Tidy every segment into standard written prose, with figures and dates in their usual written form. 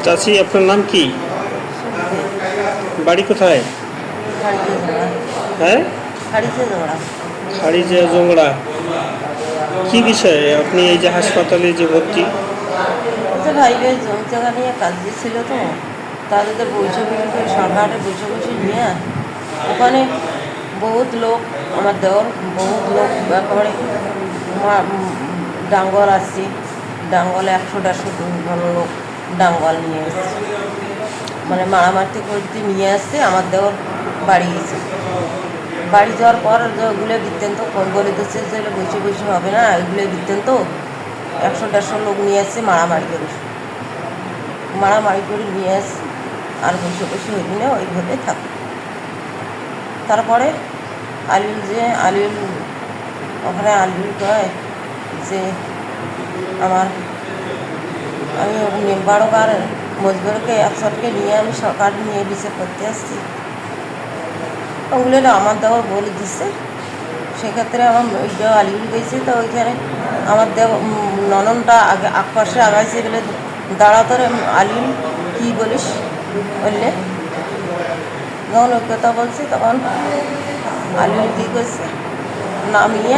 চাচি, আপনার নাম কি? বাড়ি কোথায়? হ্যাঁ, খারিজা জোংড়া। কি বিষয়ে আপনি এই যে হাসপাতালে যে ভর্তি? ভাইবের জমি জায়গা নিয়ে কাজ দিয়েছিল, তো তাদের বসে বসে করে সরকারে বসে বসে নিয়ে ওখানে বহুত লোক, আমার দেওয়ার বহুত লোক একেবারে ডাঙ্গল আসছে। ডাঙ্গলে 100-150 ভালো লোক ডাঙ্গল নিয়ে এসছে, মানে মারামারি করতে নিয়ে আসছে। আমার দেওয়ার বাড়ি গেছে, বাড়ি যাওয়ার পর ওগুলো বৃত্তান্ত বলে দিচ্ছে যে বসে বসে হবে না, এগুলো বৃত্তান্ত 100-150 লোক নিয়ে আসছে মারামারি করে নিয়ে আসছে। আর বসে বসে হইবি না, ওইভাবে থাকবে। তারপরে আলিল ওখানে আলিল কয় যে আমি মেম্বারবার মজবুরকে একশোটকে নিয়ে আমি সরকার নিয়ে বিচার করতে আসছি। ওগুলো আমার দেওয়ার বলে দিচ্ছে। সেক্ষেত্রে আমার আলিউল গেছে, তো ওইখানে আমার নননটা আগে আকপাশে আগাইছে বলে দাঁড়া ধরে আলিউল কী বলিস বললে, যখন ওই কথা বলছি তখন আলিউল কী করছে, নামিয়ে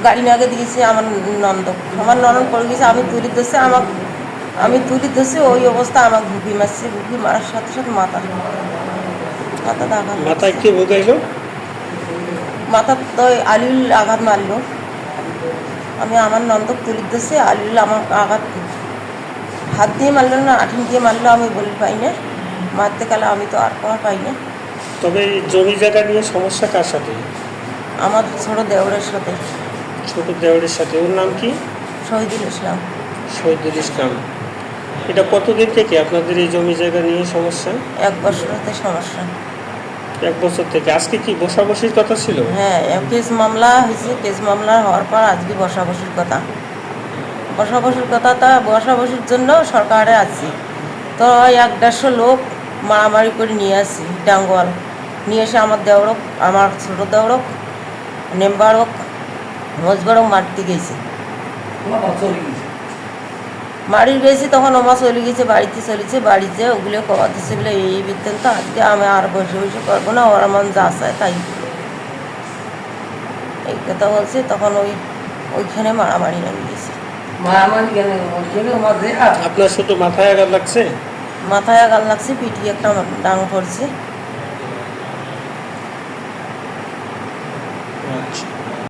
গাড়ি নাগে দিয়েছে আমার ননন পড়ে গেছে। আমি তুলি ধরছি ওই অবস্থা আমার ঘুকি মারছে। ঘুকি মারার সাথে সাথে মাথা মাথায় কে ভোগাইল? মাথা তো আলিউল আঘাত মারলো। আমি আমার নন্দক তুলি ধরছি, আলিউল আমার আঘাত হাত দিয়ে মারলো না, আঠিন দিয়ে মারলো, আমি বলি পাই না। মারতে গেলে আমি তো আর পাওয়া পাই না। তবে জমি জায়গা নিয়ে সমস্যা কার সাথে? আমার ছোট দেওরের সাথে। ছোট দেওরের সাথে? ওর নাম কি? শহীদুল ইসলাম। শহীদুল ইসলাম। এটা কতদিন থেকে আপনাদের এই জমি জায়গা নিয়ে সমস্যা? 1 বছর হতে সমস্যা। 1 বছর থেকে। আজকে কি বসাবসির কথা ছিল? হ্যাঁ, কেস মামলা হয়েছে। কেস মামলা হওয়ার পর আজকে বসাবসির কথা। তা বসাবসির জন্য সরকারে আছি, তো 1-150 লোক মারামারি করে নিয়ে আসি। ডাঙ্গল নিয়ে এসে আমার দেওরক, আমার ছোটো দেওরক, নেম্বারক, মজবরক মারতে গেছে। মারির গেছি তখন ওমা চলে গেছে, বাড়িতে চলেছে। বাড়িতে ওগুলো কবা দিচ্ছে বলে এই বৃত্তান্ত। আজকে আমি আর বসে বসে করবো না, ওরা মন যা চায় তাই এই কথা বলছে। তখন ওইখানে মারামারি নামে গেছে। আপনার শুধু মাথায় আঘাত লাগছে? মাথায় আঘাত লাগছে, পিঠে একটা ডাং পড়ছে।